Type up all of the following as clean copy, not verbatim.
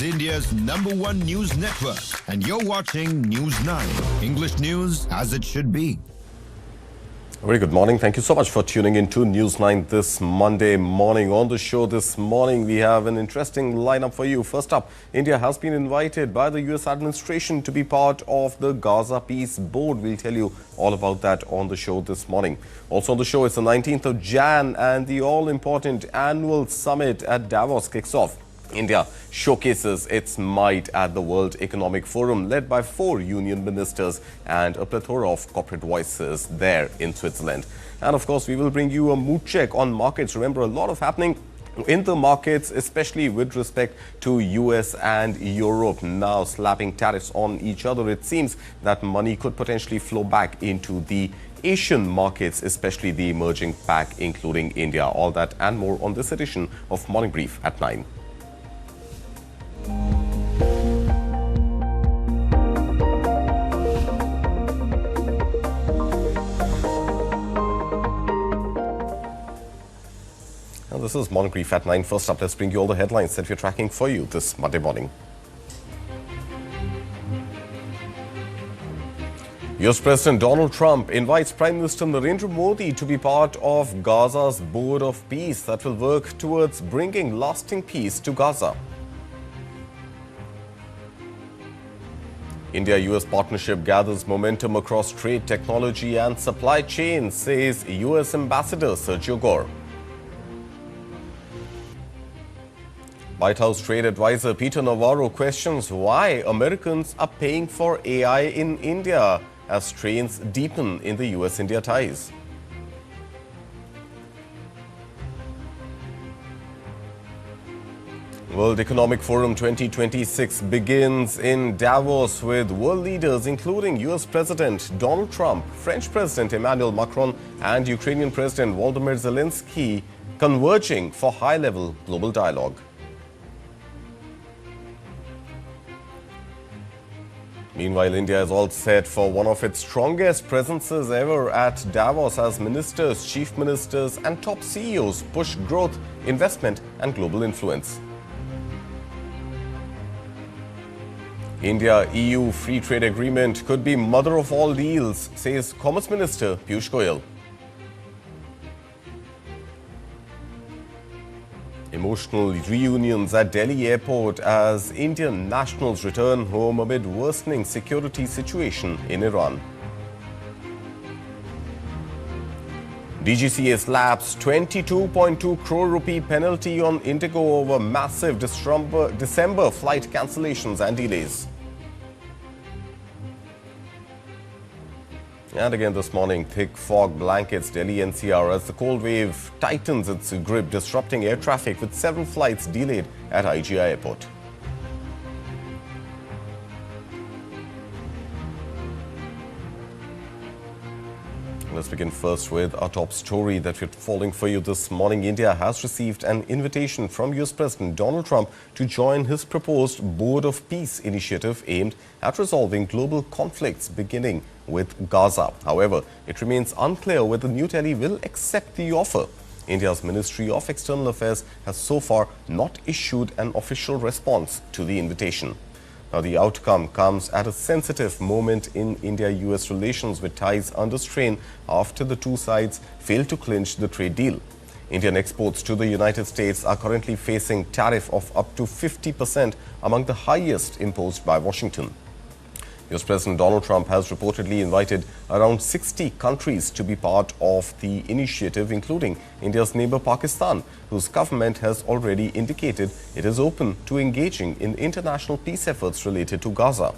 is India's #1 news network, and you're watching News9, English news as it should be. A very good morning. Thank you so much for tuning in to News9 this Monday morning. On the show this morning, we have an interesting lineup for you. First up, India has been invited by the U.S. administration to be part of the Gaza Peace Board. We'll tell you all about that on the show this morning. Also on the show, it's the 19th of Jan and the all-important annual summit at Davos kicks off. India showcases its might at the World Economic Forum, led by 4 union ministers and a plethora of corporate voices there in Switzerland. And of course, we will bring you a mood check on markets. Remember, a lot of happening in the markets, especially with respect to US and Europe now slapping tariffs on each other. It seems that money could potentially flow back into the Asian markets, especially the emerging pack, including India. All that and more on this edition of Morning Brief at 9. This is Morning Brief at 9. First up, let's bring you all the headlines that we're tracking for you this Monday morning. U.S. President Donald Trump invites Prime Minister Narendra Modi to be part of Gaza's Board of Peace that will work towards bringing lasting peace to Gaza. India-US partnership gathers momentum across trade, technology and supply chains, says U.S. Ambassador Sergio Gor. White House trade advisor Peter Navarro questions why Americans are paying for AI in India as strains deepen in the US-India ties. World Economic Forum 2026 begins in Davos with world leaders including U.S. President Donald Trump, French President Emmanuel Macron and Ukrainian President Volodymyr Zelenskyy converging for high-level global dialogue. Meanwhile, India is all set for one of its strongest presences ever at Davos as ministers, chief ministers and top CEOs push growth, investment and global influence. India-EU free trade agreement could be mother of all deals, says Commerce Minister Piyush Goyal. Emotional reunions at Delhi airport as Indian nationals return home amid worsening security situation in Iran. DGCA slaps 22.2 crore rupee penalty on Indigo over massive December flight cancellations and delays. And again this morning, thick fog blankets Delhi NCR as the cold wave tightens its grip, disrupting air traffic with 7 flights delayed at IGI Airport. Let's begin first with our top story that we're following for you this morning. India has received an invitation from U.S. President Donald Trump to join his proposed Board of Peace initiative aimed at resolving global conflicts beginning with Gaza. However, it remains unclear whether New Delhi will accept the offer. India's Ministry of External Affairs has so far not issued an official response to the invitation. Now, the outcome comes at a sensitive moment in India-US relations with ties under strain after the two sides failed to clinch the trade deal. Indian exports to the United States are currently facing tariff of up to 50%, among the highest imposed by Washington. U.S. President Donald Trump has reportedly invited around 60 countries to be part of the initiative, including India's neighbor Pakistan, whose government has already indicated it is open to engaging in international peace efforts related to Gaza.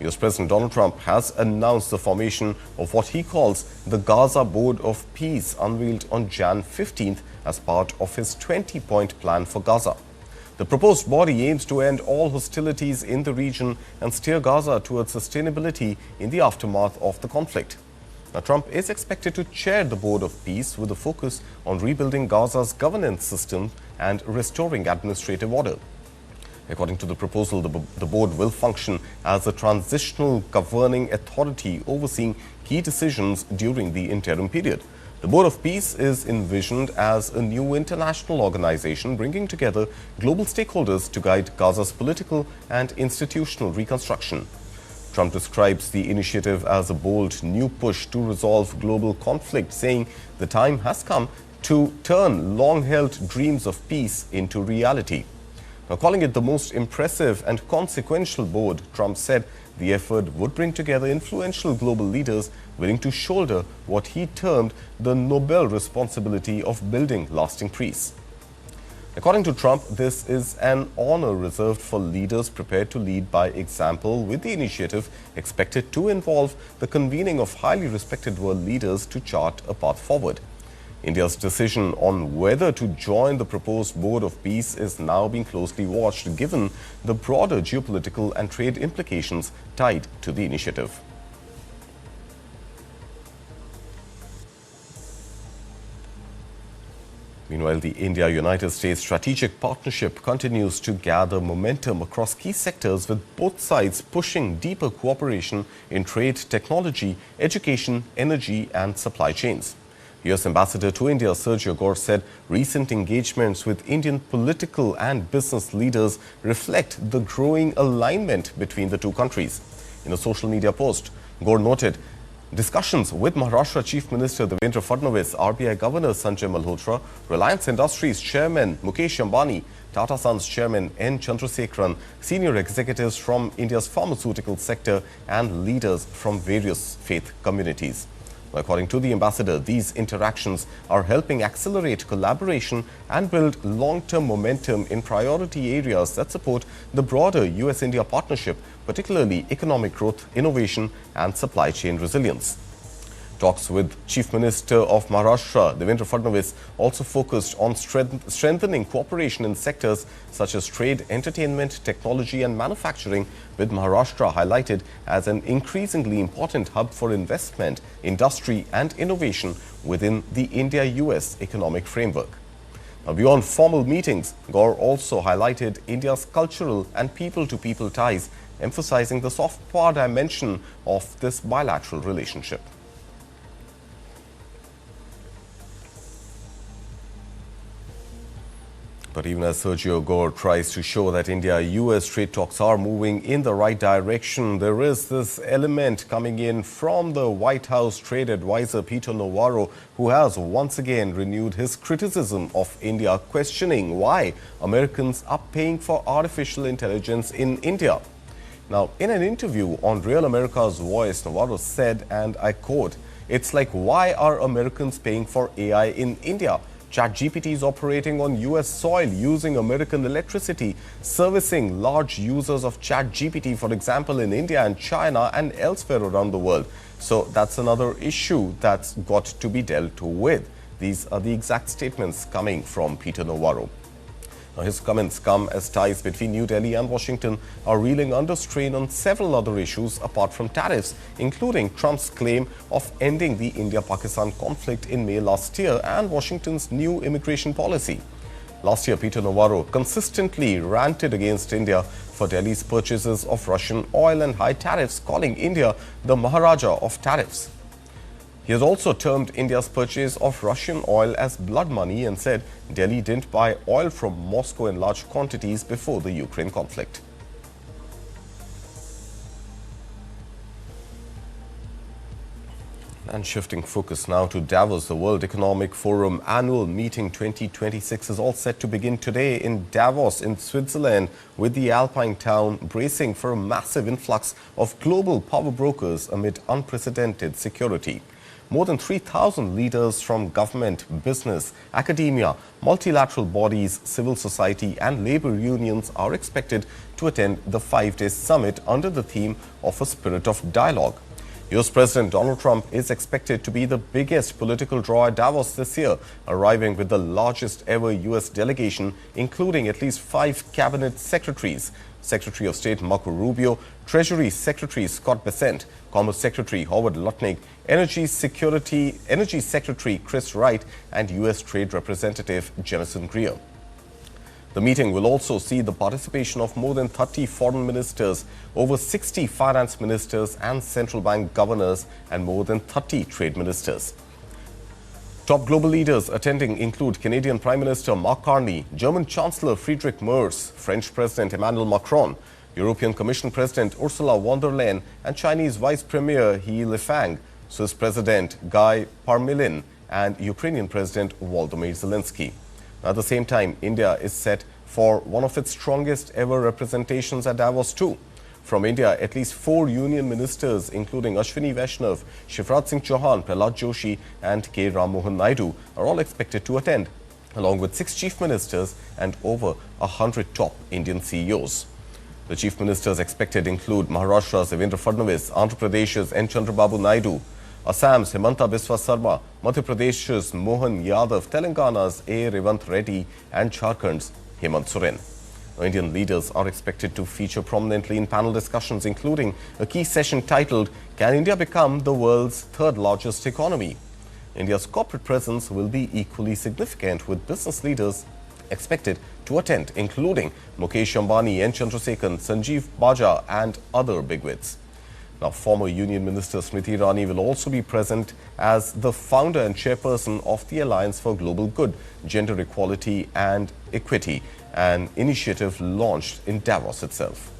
U.S. President Donald Trump has announced the formation of what he calls the Gaza Board of Peace, unveiled on Jan 15th as part of his 20-point plan for Gaza. The proposed body aims to end all hostilities in the region and steer Gaza towards sustainability in the aftermath of the conflict. Now, Trump is expected to chair the Board of Peace with a focus on rebuilding Gaza's governance system and restoring administrative order. According to the proposal, the board will function as a transitional governing authority overseeing key decisions during the interim period. The Board of Peace is envisioned as a new international organization bringing together global stakeholders to guide Gaza's political and institutional reconstruction. Trump describes the initiative as a bold new push to resolve global conflict, saying the time has come to turn long-held dreams of peace into reality. Now, calling it the most impressive and consequential board, Trump said the effort would bring together influential global leaders willing to shoulder what he termed the noble responsibility of building lasting peace. According to Trump, this is an honor reserved for leaders prepared to lead by example, with the initiative expected to involve the convening of highly respected world leaders to chart a path forward. India's decision on whether to join the proposed Board of Peace is now being closely watched, given the broader geopolitical and trade implications tied to the initiative. Meanwhile, the India-United States strategic partnership continues to gather momentum across key sectors, with both sides pushing deeper cooperation in trade, technology, education, energy and supply chains. U.S. Ambassador to India Sergio Gor said recent engagements with Indian political and business leaders reflect the growing alignment between the two countries. In a social media post, Gor noted discussions with Maharashtra Chief Minister Devendra Fadnavis, RBI Governor Sanjay Malhotra, Reliance Industries Chairman Mukesh Ambani, Tata Sons Chairman N. Chandrasekaran, senior executives from India's pharmaceutical sector and leaders from various faith communities. According to the ambassador, these interactions are helping accelerate collaboration and build long-term momentum in priority areas that support the broader U.S.-India partnership, particularly economic growth, innovation and supply chain resilience. Talks with Chief Minister of Maharashtra, Devendra Fadnavis, also focused on strengthening cooperation in sectors such as trade, entertainment, technology and manufacturing, with Maharashtra highlighted as an increasingly important hub for investment, industry and innovation within the India-US economic framework. Now, beyond formal meetings, Gor also highlighted India's cultural and people-to-people ties, emphasizing the soft power dimension of this bilateral relationship. But even as Sergio Gor tries to show that India-US trade talks are moving in the right direction, there is this element coming in from the White House trade advisor Peter Navarro, who has once again renewed his criticism of India, questioning why Americans are paying for artificial intelligence in India. Now, in an interview on Real America's Voice, Navarro said, and I quote, "It's like, why are Americans paying for AI in India? ChatGPT is operating on US soil using American electricity, servicing large users of ChatGPT, for example, in India and China and elsewhere around the world. So that's another issue that's got to be dealt with." These are the exact statements coming from Peter Navarro. Now, his comments come as ties between New Delhi and Washington are reeling under strain on several other issues apart from tariffs, including Trump's claim of ending the India-Pakistan conflict in May last year and Washington's new immigration policy. Last year, Peter Navarro consistently ranted against India for Delhi's purchases of Russian oil and high tariffs, calling India the Maharaja of tariffs. He has also termed India's purchase of Russian oil as blood money and said Delhi didn't buy oil from Moscow in large quantities before the Ukraine conflict. And shifting focus now to Davos, the World Economic Forum annual meeting 2026 is all set to begin today in Davos in Switzerland, with the Alpine town bracing for a massive influx of global power brokers amid unprecedented security. More than 3,000 leaders from government, business, academia, multilateral bodies, civil society and labor unions are expected to attend the 5-day summit under the theme of a spirit of dialogue. U.S. President Donald Trump is expected to be the biggest political draw at Davos this year, arriving with the largest ever U.S. delegation, including at least 5 cabinet secretaries: Secretary of State Marco Rubio, Treasury Secretary Scott Bessent, Commerce Secretary Howard Lutnick, Energy Secretary Chris Wright, and U.S. Trade Representative Jamieson Greer. The meeting will also see the participation of more than 30 foreign ministers, over 60 finance ministers and central bank governors, and more than 30 trade ministers. Top global leaders attending include Canadian Prime Minister Mark Carney, German Chancellor Friedrich Merz, French President Emmanuel Macron, European Commission President Ursula von der Leyen and Chinese Vice Premier He Lifang, Swiss President Guy Parmelin and Ukrainian President Volodymyr Zelenskyy. At the same time, India is set for one of its strongest ever representations at Davos too. From India, at least 4 union ministers, including Ashwini Vaishnav, Shivraj Singh Chauhan, Prahlad Joshi and K. Ram Mohan Naidu, are all expected to attend, along with 6 chief ministers and over 100 top Indian CEOs. The chief ministers expected include Maharashtra's Devendra Fadnavis, Andhra Pradesh's N. Chandrababu Naidu, Assam's Himanta Biswa Sarma, Madhya Pradesh's Mohan Yadav, Telangana's A. Revant Reddy and Jharkhand's Hemant Soren. Indian leaders are expected to feature prominently in panel discussions, including a key session titled, "Can India become the world's third largest economy?" India's corporate presence will be equally significant, with business leaders expected to attend, including Mukesh Ambani, N. Chandrasekhan, Sanjeev Baja and other bigwigs. Now, former Union Minister Smriti Irani will also be present as the founder and chairperson of the Alliance for Global Good, Gender Equality and Equity, an initiative launched in Davos itself.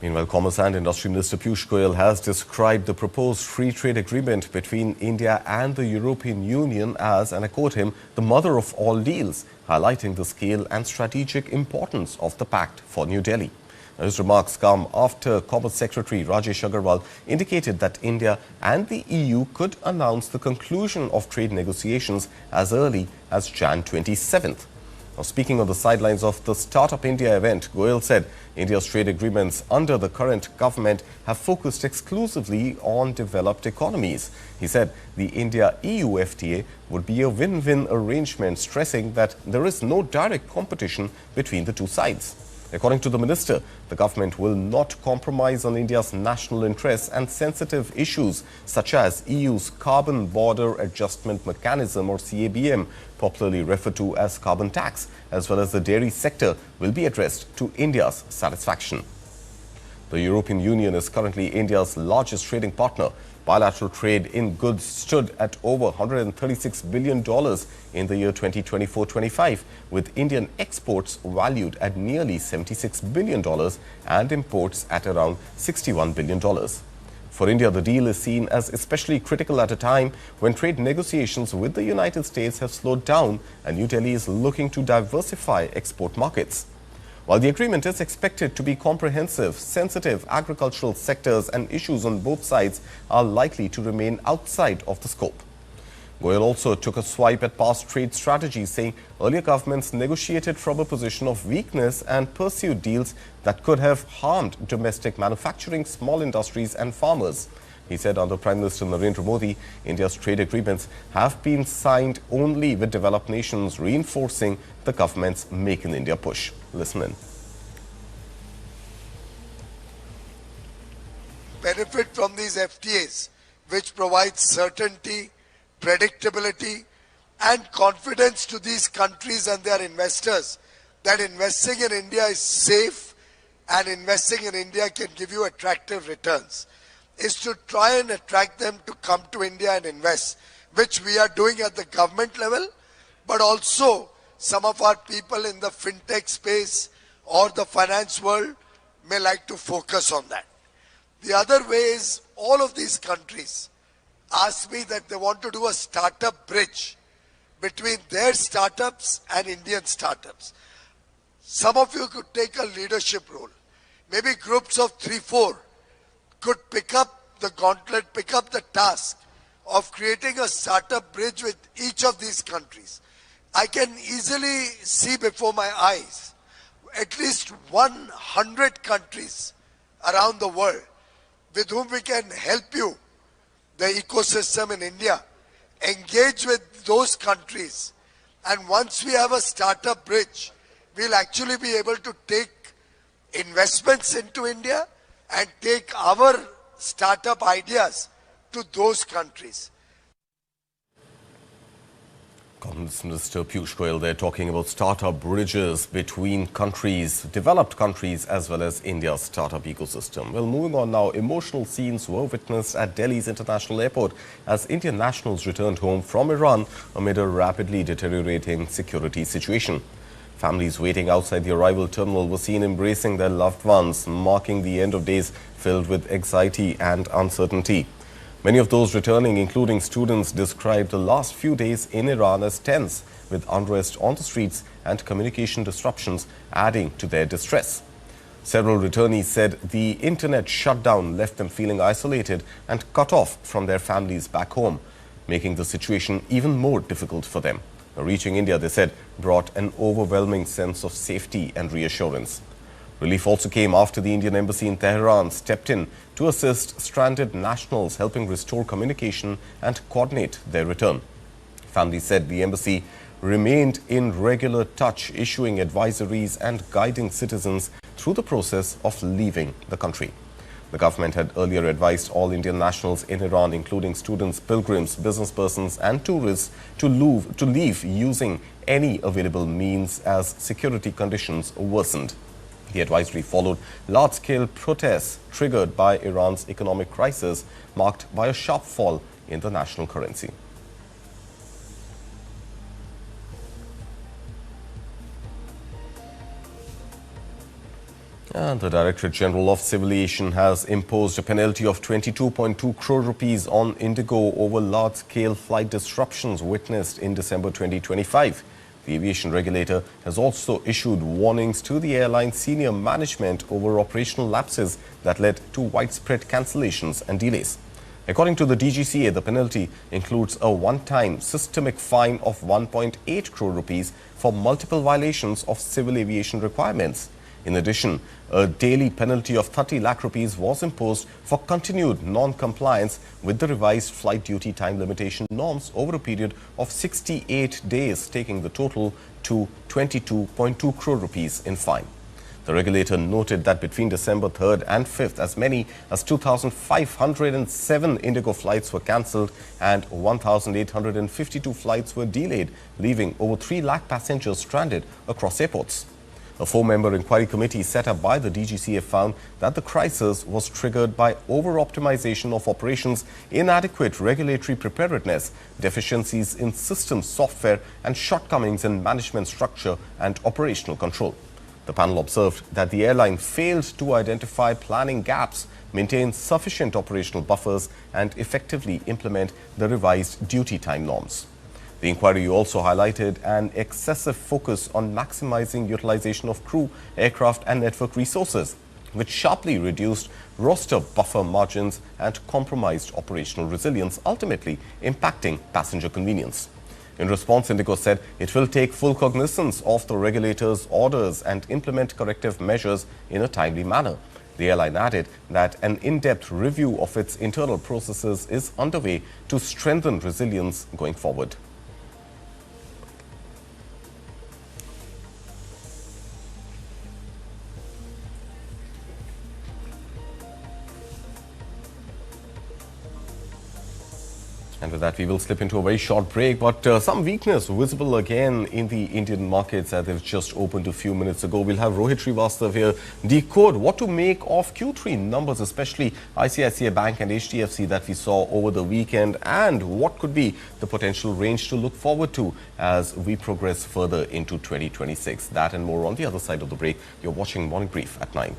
Meanwhile, Commerce and Industry Minister Piyush Goyal has described the proposed free trade agreement between India and the European Union as, and I quote him, the mother of all deals, highlighting the scale and strategic importance of the pact for New Delhi. His remarks come after Commerce Secretary Rajesh Agarwal indicated that India and the EU could announce the conclusion of trade negotiations as early as Jan 27th. Now, speaking on the sidelines of the Startup India event, Goyal said India's trade agreements under the current government have focused exclusively on developed economies. He said the India-EU FTA would be a win-win arrangement, stressing that there is no direct competition between the two sides. According to the minister, the government will not compromise on India's national interests and sensitive issues such as EU's Carbon Border Adjustment Mechanism, or CABM, popularly referred to as carbon tax, as well as the dairy sector, will be addressed to India's satisfaction. The European Union is currently India's largest trading partner. Bilateral trade in goods stood at over $136 billion in the year 2024-25, with Indian exports valued at nearly $76 billion and imports at around $61 billion. For India, the deal is seen as especially critical at a time when trade negotiations with the United States have slowed down and New Delhi is looking to diversify export markets. While the agreement is expected to be comprehensive, sensitive agricultural sectors and issues on both sides are likely to remain outside of the scope. Goyal also took a swipe at past trade strategies, saying earlier governments negotiated from a position of weakness and pursued deals that could have harmed domestic manufacturing, small industries and farmers. He said under Prime Minister Narendra Modi, India's trade agreements have been signed only with developed nations, reinforcing the government's Make in India push. Listen in. Benefit from these FTAs, which provide certainty, predictability and confidence to these countries and their investors that investing in India is safe and investing in India can give you attractive returns, is to try and attract them to come to India and invest, which we are doing at the government level, but also some of our people in the fintech space or the finance world may like to focus on that. The other way is all of these countries ask me that they want to do a startup bridge between their startups and Indian startups. Some of you could take a leadership role. Maybe groups of 3-4 could pick up the gauntlet, pick up the task of creating a startup bridge with each of these countries. I can easily see before my eyes at least 100 countries around the world with whom we can help you, the ecosystem in India, engage with those countries. And once we have a startup bridge, we'll actually be able to take investments into India and take our startup ideas to those countries. Commerce Minister Piyush Goyal there talking about startup bridges between countries, developed countries, as well as India's startup ecosystem. Well, moving on now, emotional scenes were witnessed at Delhi's international airport as Indian nationals returned home from Iran amid a rapidly deteriorating security situation. Families waiting outside the arrival terminal were seen embracing their loved ones, marking the end of days filled with anxiety and uncertainty. Many of those returning, including students, described the last few days in Iran as tense, with unrest on the streets and communication disruptions adding to their distress. Several returnees said the internet shutdown left them feeling isolated and cut off from their families back home, making the situation even more difficult for them. Reaching India, they said, brought an overwhelming sense of safety and reassurance. Relief also came after the Indian embassy in Tehran stepped in to assist stranded nationals, helping restore communication and coordinate their return. Families said the embassy remained in regular touch, issuing advisories and guiding citizens through the process of leaving the country. The government had earlier advised all Indian nationals in Iran, including students, pilgrims, businesspersons and tourists, to leave using any available means as security conditions worsened. The advisory followed large-scale protests triggered by Iran's economic crisis, marked by a sharp fall in the national currency. And the Directorate General of Civil Aviation has imposed a penalty of 22.2 crore rupees on Indigo over large-scale flight disruptions witnessed in December 2025. The aviation regulator has also issued warnings to the airline's senior management over operational lapses that led to widespread cancellations and delays. According to the DGCA, the penalty includes a one-time systemic fine of 1.8 crore rupees for multiple violations of civil aviation requirements. In addition, a daily penalty of 30 lakh rupees was imposed for continued non-compliance with the revised flight duty time limitation norms over a period of 68 days, taking the total to 22.2 crore rupees in fine. The regulator noted that between December 3rd and 5th, as many as 2,507 Indigo flights were cancelled and 1,852 flights were delayed, leaving over 3 lakh passengers stranded across airports. A 4-member inquiry committee set up by the DGCA found that the crisis was triggered by over-optimization of operations, inadequate regulatory preparedness, deficiencies in system software and shortcomings in management structure and operational control. The panel observed that the airline failed to identify planning gaps, maintain sufficient operational buffers and effectively implement the revised duty time norms. The inquiry also highlighted an excessive focus on maximizing utilization of crew, aircraft and network resources, which sharply reduced roster buffer margins and compromised operational resilience, ultimately impacting passenger convenience. In response, Indigo said it will take full cognizance of the regulator's orders and implement corrective measures in a timely manner. The airline added that an in-depth review of its internal processes is underway to strengthen resilience going forward. And with that, we will slip into a very short break. But some weakness visible again in the Indian markets as they've just opened a few minutes ago. We'll have Rohit Srivastav here decode what to make of Q3 numbers, especially ICICI Bank and HDFC that we saw over the weekend, and what could be the potential range to look forward to as we progress further into 2026. That and more on the other side of the break. You're watching Morning Brief at 9.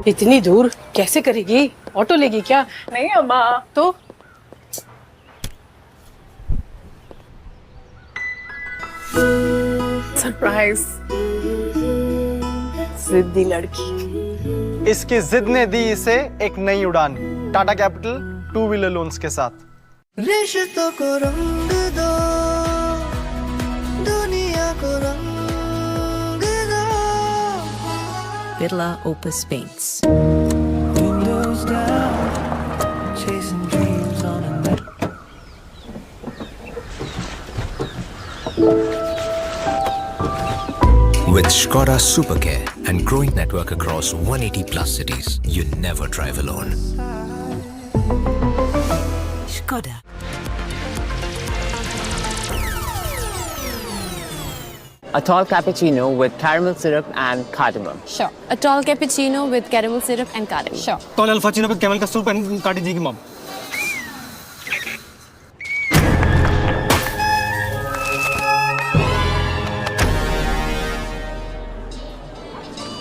इतनी दूर कैसे करेगी? Auto लेगी क्या? नहीं अम्मा। तो surprise. जिद्दी लड़की। इसकी जिद ने दी इसे एक नई उड़ान, टाटा कैपिटल 2 व्हीलर लोन्स के साथ। रिश्तों को रंग दो, दुनिया को रंग दो। Birla Opus Paints. Windows down, chasing dreams on a net. With Skoda Supercare and growing network across 180 plus cities, you never drive alone. Skoda. A tall cappuccino with caramel syrup and cardamom. Sure. A tall cappuccino with caramel syrup and cardamom. Sure. Tall alfacino with camel soup and cardamom, mom.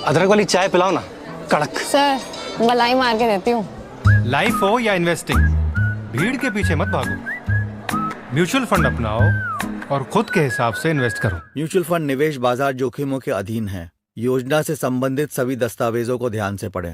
अदरक वाली चाय पिलाओ ना, कड़क। Sir, मलाई मार के देती हूँ। लाइफ हो या इन्वेस्टिंग, भीड़ के पीछे मत भागो। म्यूचुअल फंड अपनाओ और खुद के हिसाब से इन्वेस्ट करो। म्यूचुअल फंड निवेश बाजार जोखिमों के अधीन है। योजना से संबंधित सभी दस्तावेजों को ध्यान से पढ़ें।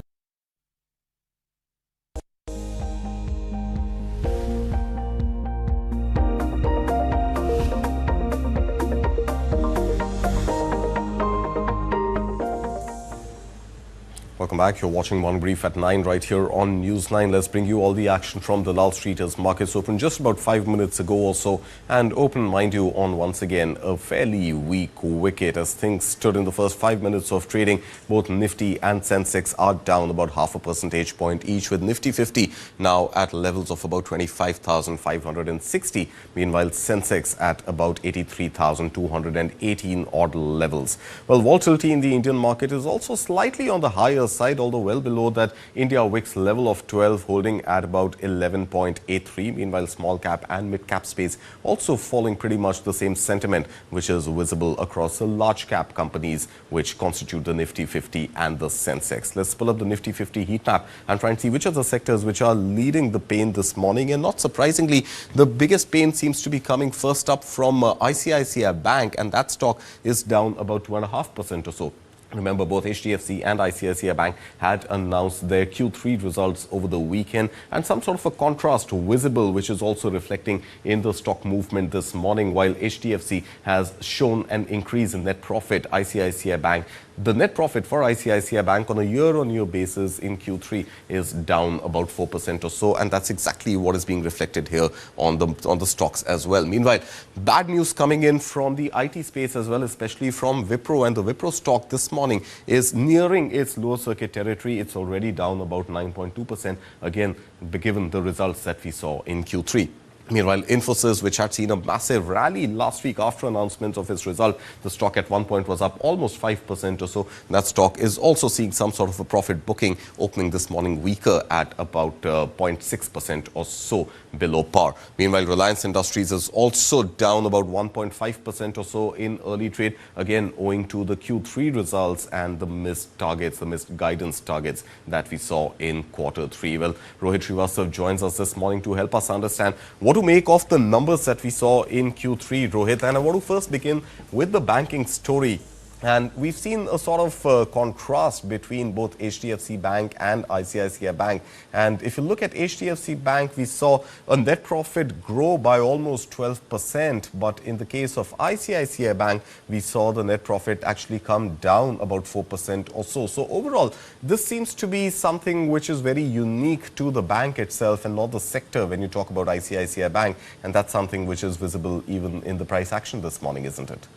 Welcome back. You're watching One Brief at 9 right here on News 9. Let's bring you all the action from the Lal Street as markets opened just about 5 minutes ago or so, and open, mind you, on once again a fairly weak wicket. As things stood in the first 5 minutes of trading, both Nifty and Sensex are down about half a percentage point each, with Nifty 50 now at levels of about 25,560. Meanwhile, Sensex at about 83,218 odd levels. Well, volatility in the Indian market is also slightly on the higher side, although well below that India Wix level of 12, holding at about 11.83. Meanwhile, small cap and mid cap space also falling pretty much the same sentiment, which is visible across the large cap companies which constitute the Nifty 50 and the Sensex. Let's pull up the Nifty 50 heat map and try and see which are the sectors which are leading the pain this morning. And not surprisingly, the biggest pain seems to be coming first up from ICICI Bank, and that stock is down about 2.5% or so. Remember, both HDFC and ICICI Bank had announced their Q3 results over the weekend, and some sort of a contrast visible, which is also reflecting in the stock movement this morning. While HDFC has shown an increase in net profit, ICICI Bank, the net profit for ICICI Bank on a year-on-year basis in Q3 is down about 4% or so, and that's exactly what is being reflected here on the stocks as well. Meanwhile, bad news coming in from the IT space as well, especially from Wipro, and the Wipro stock this morning is nearing its lower circuit territory. It's already down about 9.2%, again, given the results that we saw in Q3. Meanwhile, Infosys, which had seen a massive rally last week after announcement of its result, the stock at one point was up almost 5% or so. That stock is also seeing some sort of a profit booking, opening this morning weaker at about 0.6% or so below par. Meanwhile, Reliance Industries is also down about 1.5% or so in early trade, again owing to the Q3 results and the missed targets, the missed guidance targets that we saw in Q3. Well, Rohit Srivastav joins us this morning to help us understand what to make of the numbers that we saw in Q3, Rohit. And I want to first begin with the banking story. And we've seen a sort of contrast between both HDFC Bank and ICICI Bank. And if you look at HDFC Bank, we saw a net profit grow by almost 12%. But in the case of ICICI Bank, we saw the net profit actually come down about 4% or so. So overall, this seems to be something which is very unique to the bank itself and not the sector when you talk about ICICI Bank. And that's something which is visible even in the price action this morning, isn't it?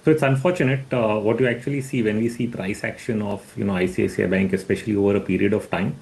So it's unfortunate what you actually see when we see price action of ICICI Bank, especially over a period of time.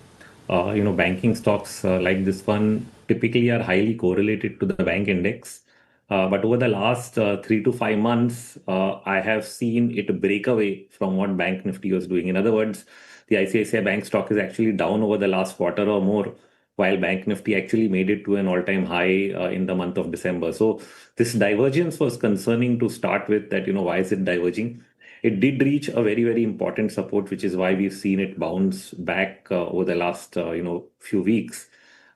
Banking stocks like this one typically are highly correlated to the bank index. But over the last 3 to 5 months, I have seen it break away from what Bank Nifty was doing. In other words, the ICICI Bank stock is actually down over the last quarter or more, while Bank Nifty actually made it to an all-time high in the month of December. So this divergence was concerning to start with, that, why is it diverging? It did reach a very, very important support, which is why we've seen it bounce back over the last, few weeks.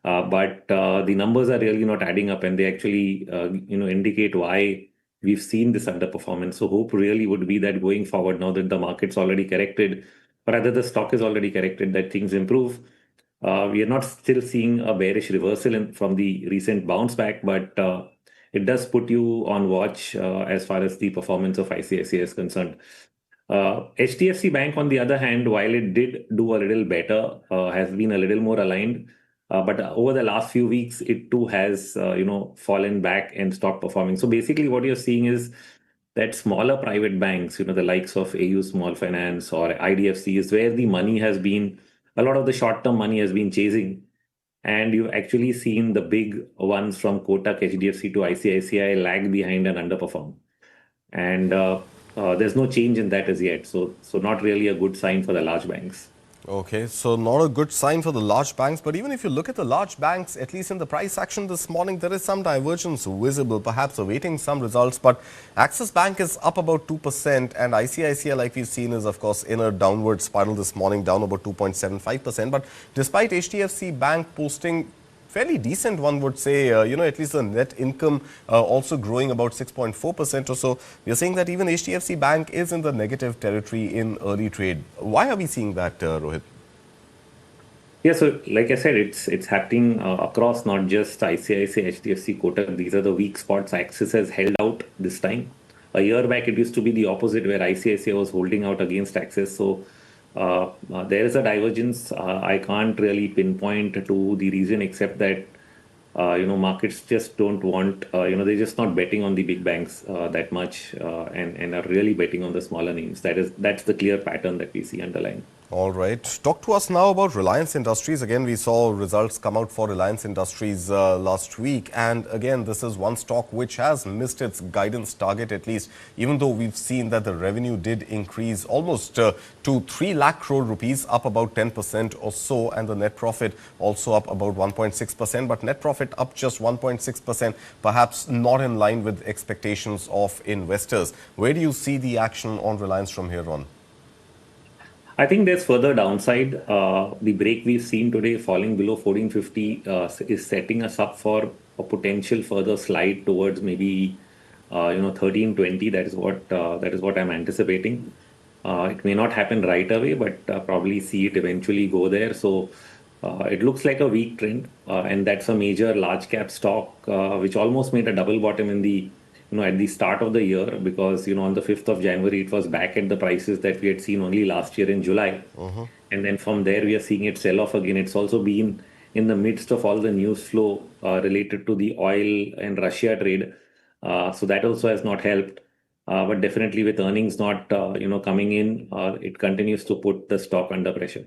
But the numbers are really not adding up, and they actually, indicate why we've seen this underperformance. So hope really would be that going forward, now that the market's already corrected, or rather the stock is already corrected, that things improve. We are not still seeing a bearish reversal from the recent bounce back, but it does put you on watch as far as the performance of ICICI is concerned. HDFC Bank, on the other hand, while it did do a little better, has been a little more aligned. But over the last few weeks, it too has, fallen back and stopped performing. So basically what you're seeing is that smaller private banks, the likes of AU Small Finance or IDFC, is where the money has been, a lot of the short-term money has been chasing. And you've actually seen the big ones from Kotak, HDFC to ICICI lag behind and underperform. And there's no change in that as yet. So not really a good sign for the large banks. Okay, so not a good sign for the large banks, but even if you look at the large banks, at least in the price action this morning, there is some divergence visible, perhaps awaiting some results. But Axis Bank is up about 2% and ICICI, like we've seen, is of course in a downward spiral this morning, down about 2.75%. But despite HDFC Bank posting fairly decent, one would say, at least the net income also growing about 6.4% or so. You're saying that even HDFC Bank is in the negative territory in early trade. Why are we seeing that, Rohit? Yeah, so like I said, it's happening across not just ICICI, HDFC, Kotak. These are the weak spots. Axis has held out this time. A year back, it used to be the opposite, where ICICI was holding out against Axis. So there is a divergence. I can't really pinpoint to the reason, except that markets just don't want, they're just not betting on the big banks that much and are really betting on the smaller names. That's the clear pattern that we see underlying. All right. Talk to us now about Reliance Industries. Again, we saw results come out for Reliance Industries last week. And again, this is one stock which has missed its guidance target, at least, even though we've seen that the revenue did increase almost to 3 lakh crore rupees, up about 10% or so. And the net profit also up about 1.6%. But net profit up just 1.6%, perhaps not in line with expectations of investors. Where do you see the action on Reliance from here on? I think there's further downside. The break we've seen today, falling below 1450, is setting us up for a potential further slide towards maybe 1320. That is what I'm anticipating. It may not happen right away, but probably see it eventually go there. So it looks like a weak trend, and that's a major large cap stock which almost made a double bottom in the at the start of the year, because on the 5th of January it was back at the prices that we had seen only last year in July. And then from there we are seeing it sell off again. It's also been in the midst of all the news flow related to the oil and Russia trade. So that also has not helped. But definitely with earnings not coming in, it continues to put the stock under pressure.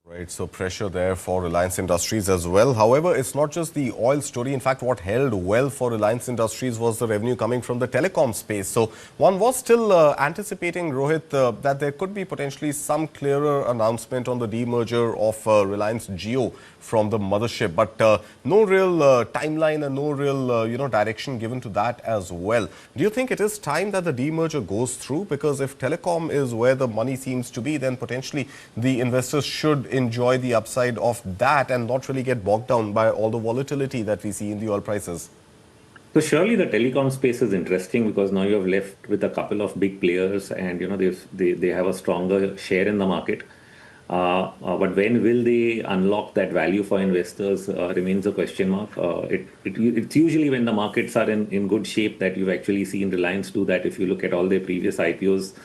Right, so pressure there for Reliance Industries as well. However, it's not just the oil story. In fact, what held well for Reliance Industries was the revenue coming from the telecom space. So one was still anticipating, Rohit, that there could be potentially some clearer announcement on the demerger of Reliance Jio from the mothership. But no real timeline and no real direction given to that as well. Do you think it is time that the demerger goes through? Because if telecom is where the money seems to be, then potentially the investors should enjoy the upside of that and not really get bogged down by all the volatility that we see in the oil prices. So surely the telecom space is interesting, because now you have left with a couple of big players, and they have a stronger share in the market. But when will they unlock that value for investors remains a question mark. It's usually when the markets are in good shape that you've actually seen Reliance do that. If you look at all their previous IPOs,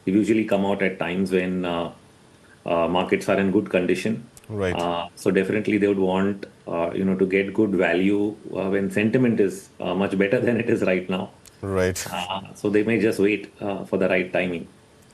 they usually come out at times when markets are in good condition. Right. So definitely they would want to get good value when sentiment is much better than it is right now. Right. So they may just wait for the right timing.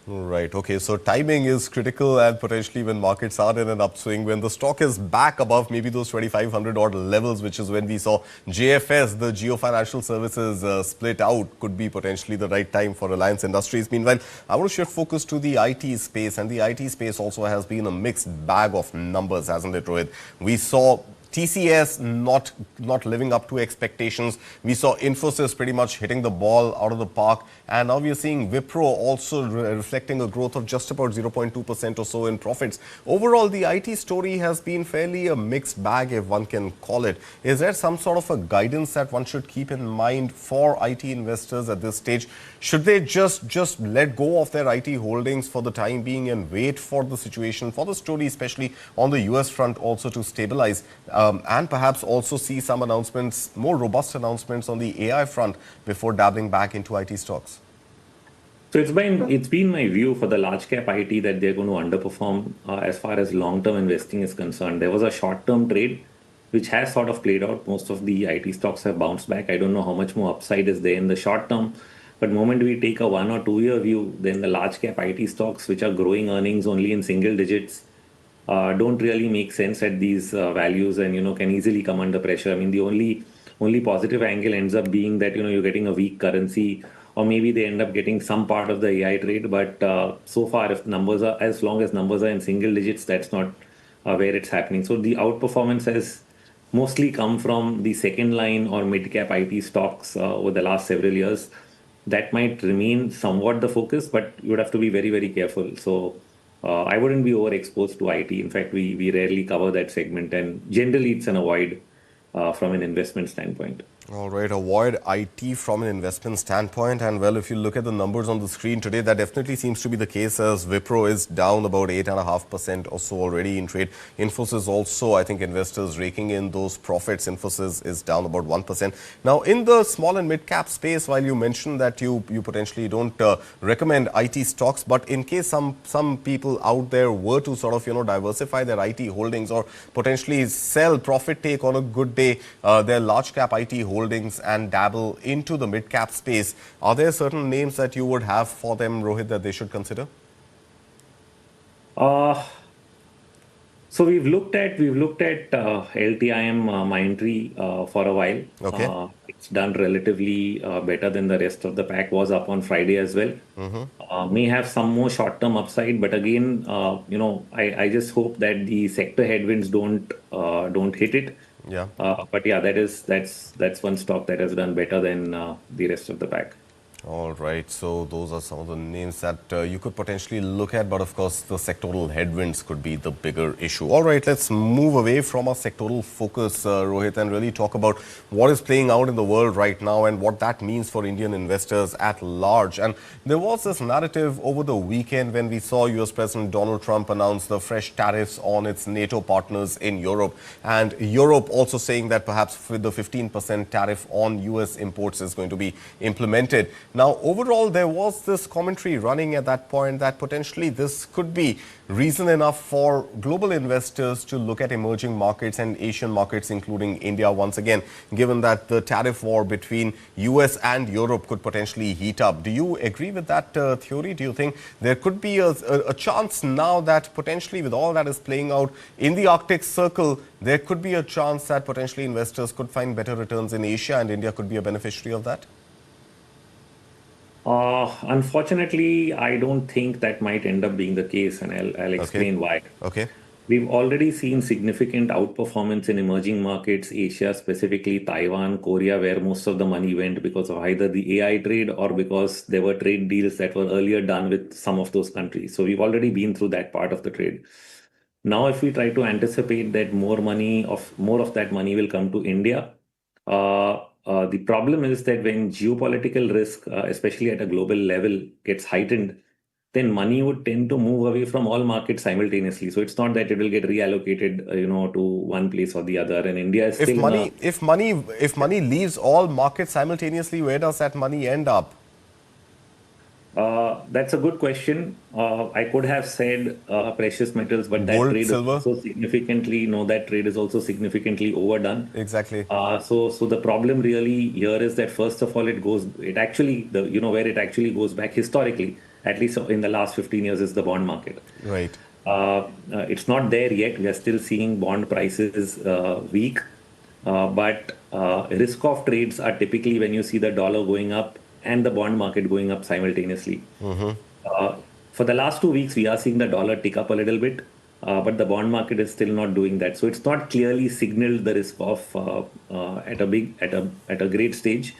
Right. Okay. So timing is critical, and potentially when markets are in an upswing, when the stock is back above maybe those 2,500 odd levels, which is when we saw JFS, the Geo Financial Services, split out, could be potentially the right time for Reliance Industries. Meanwhile, I want to shift focus to the IT space, and the IT space also has been a mixed bag of numbers, hasn't it, Rohit? We saw TCS not living up to expectations. We saw Infosys pretty much hitting the ball out of the park. And now we are seeing Wipro also reflecting a growth of just about 0.2% or so in profits. Overall, the IT story has been fairly a mixed bag, if one can call it. Is there some sort of a guidance that one should keep in mind for IT investors at this stage? Should they just let go of their IT holdings for the time being and wait for the situation, for the story, especially on the US front, also to stabilize? And perhaps also see some announcements, more robust announcements on the AI front before dabbling back into IT stocks? So it's been my view for the large cap IT that they're going to underperform as far as long-term investing is concerned. There was a short-term trade which has sort of played out. Most of the IT stocks have bounced back. I don't know how much more upside is there in the short term, But moment we take a 1 or 2 year view, then the large cap IT stocks, which are growing earnings only in single digits, don't really make sense at these values, and can easily come under pressure. I mean, the only positive angle ends up being that you're getting a weak currency, or maybe they end up getting some part of the AI trade. But so far, if numbers are as long as numbers are in single digits, that's not where it's happening. So the outperformance has mostly come from the second line or mid cap IT stocks over the last several years. That might remain somewhat the focus, but you would have to be very, very careful. So I wouldn't be overexposed to IT. In fact, we rarely cover that segment, and generally it's an avoid from an investment standpoint. All right, avoid IT from an investment standpoint. And well, if you look at the numbers on the screen today, that definitely seems to be the case, as Wipro is down about 8.5% or so already in trade. Infosys also, I think investors raking in those profits. Infosys is down about 1%. Now, in the small and mid cap space, while you mentioned that you potentially don't recommend IT stocks, but in case some people out there were to sort of, diversify their IT holdings or potentially sell, profit take on a good day, their large cap IT holdings and dabble into the mid-cap space, are there certain names that you would have for them, Rohit, that they should consider? So we've looked at LTIM Mindtree for a while. Okay. It's done relatively better than the rest of the pack. Was up on Friday as well. May have some more short-term upside, but again, I just hope that the sector headwinds don't hit it. Yeah. But yeah, that's one stock that has done better than the rest of the pack. All right. So those are some of the names that you could potentially look at. But of course, the sectoral headwinds could be the bigger issue. All right. Let's move away from our sectoral focus, Rohit, and really talk about what is playing out in the world right now and what that means for Indian investors at large. And there was this narrative over the weekend when we saw U.S. President Donald Trump announce the fresh tariffs on its NATO partners in Europe. And Europe also saying that perhaps the 15% tariff on U.S. imports is going to be implemented. Now, overall, there was this commentary running at that point that potentially this could be reason enough for global investors to look at emerging markets and Asian markets, including India once again, given that the tariff war between US and Europe could potentially heat up. Do you agree with that theory? Do you think there could be a chance now that potentially with all that is playing out in the Arctic Circle, there could be a chance that potentially investors could find better returns in Asia and India could be a beneficiary of that? Unfortunately, I don't think that might end up being the case, and I'll explain why. Okay. We've already seen significant outperformance in emerging markets, Asia, specifically Taiwan, Korea, where most of the money went because of either the AI trade or because there were trade deals that were earlier done with some of those countries. So we've already been through that part of the trade. Now, if we try to anticipate that more of that money will come to India, the problem is that when geopolitical risk, especially at a global level, gets heightened, then money would tend to move away from all markets simultaneously. So it's not that it will get reallocated, to one place or the other. And India is still if money leaves all markets simultaneously, where does that money end up? That's a good question. I could have said precious metals, but that Gold, trade silver? is also that trade is also significantly overdone. Exactly. So the problem really here is that first of all, where it actually goes back historically, at least in the last 15 years, is the bond market. Right. It's not there yet. We are still seeing bond prices weak, but risk-off trades are typically when you see the dollar going up and the bond market going up simultaneously. For the last 2 weeks, we are seeing the dollar tick up a little bit, but the bond market is still not doing that. So it's not clearly signaled the risk off at a great stage.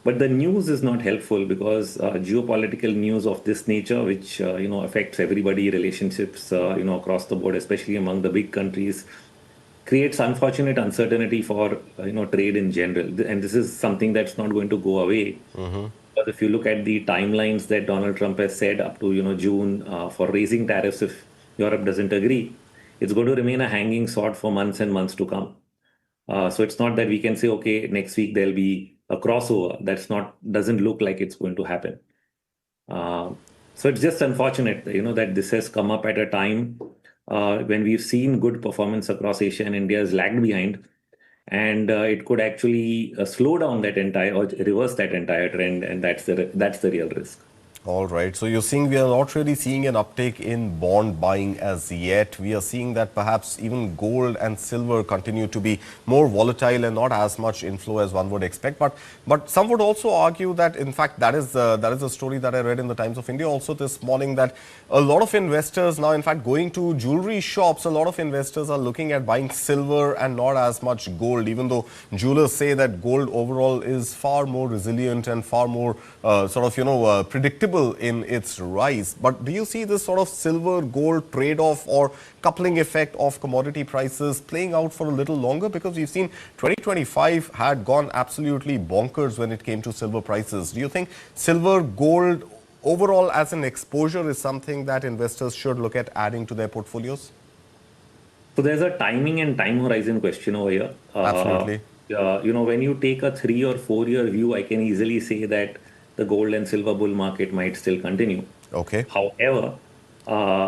But the news is not helpful because geopolitical news of this nature, which affects everybody, relationships across the board, especially among the big countries, creates unfortunate uncertainty for trade in general. And this is something that's not going to go away. But if you look at the timelines that Donald Trump has said up to June for raising tariffs if Europe doesn't agree, it's going to remain a hanging sword for months and months to come. So it's not that we can say, okay, next week there'll be a crossover. Doesn't look like it's going to happen. So it's just unfortunate, that this has come up at a time when we've seen good performance across Asia and India is lagged behind. and it could actually slow down that entire or reverse that entire trend, and that's the real risk. All right. So you're seeing we are not really seeing an uptake in bond buying as yet. We are seeing that perhaps even gold and silver continue to be more volatile and not as much inflow as one would expect. But some would also argue that, in fact, that is a story that I read in the Times of India also this morning, that a lot of investors now, in fact, going to jewelry shops, a lot of investors are looking at buying silver and not as much gold, even though jewelers say that gold overall is far more resilient and far more predictable in its rise. But do you see this sort of silver-gold trade-off or coupling effect of commodity prices playing out for a little longer? Because we've seen 2025 had gone absolutely bonkers when it came to silver prices. Do you think silver-gold overall as an exposure is something that investors should look at adding to their portfolios? So there's a timing and time horizon question over here. Absolutely. When you take a 3 or 4 year view, I can easily say that the gold and silver bull market might still continue. Okay. However,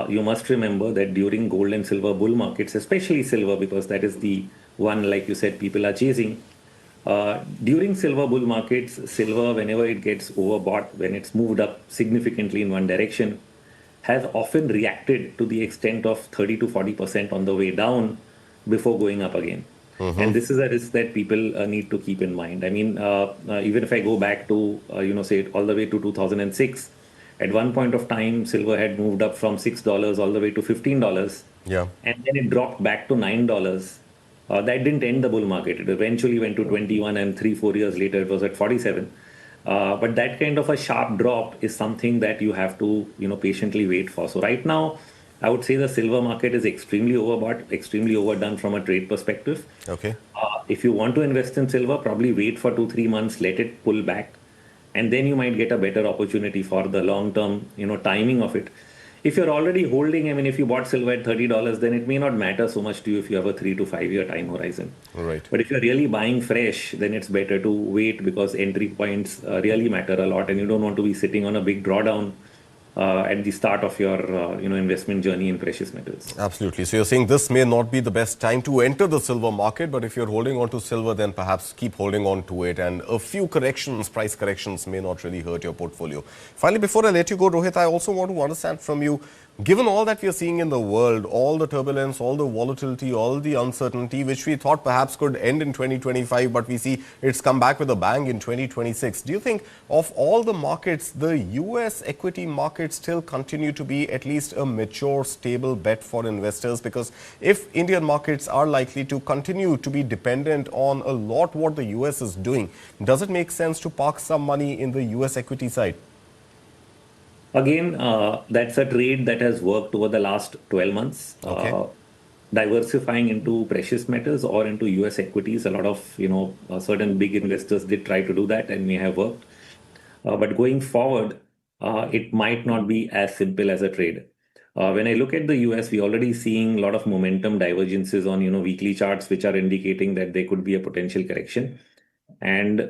you must remember that during gold and silver bull markets, especially silver, because that is the one, like you said, people are chasing. During silver bull markets, silver, whenever it gets overbought, when it's moved up significantly in one direction, has often reacted to the extent of 30 to 40% on the way down before going up again. And this is a risk that people need to keep in mind. I mean, even if I go back to, say all the way to 2006, at one point of time, silver had moved up from $6 all the way to $15. Yeah. And then it dropped back to $9. That didn't end the bull market. It eventually went to 21, and 3-4 years later, it was at 47. But that kind of a sharp drop is something that you have to, patiently wait for. So right now, I would say the silver market is extremely overbought, extremely overdone from a trade perspective. Okay. If you want to invest in silver, probably wait for 2-3 months, let it pull back, and then you might get a better opportunity for the long-term, timing of it. If you're already holding, if you bought silver at $30, then it may not matter so much to you if you have a 3 to 5 year time horizon. Right. But if you're really buying fresh, then it's better to wait, because entry points really matter a lot, and you don't want to be sitting on a big drawdown at the start of your investment journey in precious metals. Absolutely. So you're saying this may not be the best time to enter the silver market, but if you're holding on to silver, then perhaps keep holding on to it, and a few price corrections may not really hurt your portfolio. Finally, before I let you go, Rohit, I also want to understand from you, given all that we are seeing in the world, all the turbulence, all the volatility, all the uncertainty, which we thought perhaps could end in 2025, but we see it's come back with a bang in 2026. Do you think of all the markets, the U.S. equity markets still continue to be at least a mature, stable bet for investors? Because if Indian markets are likely to continue to be dependent on a lot what the U.S. is doing, does it make sense to park some money in the U.S. equity side? Again, that's a trade that has worked over the last 12 months. Okay. Diversifying into precious metals or into US equities, a lot of, certain big investors did try to do that and may have worked. But going forward, it might not be as simple as a trade. When I look at the US, we're already seeing a lot of momentum divergences on, weekly charts, which are indicating that there could be a potential correction. And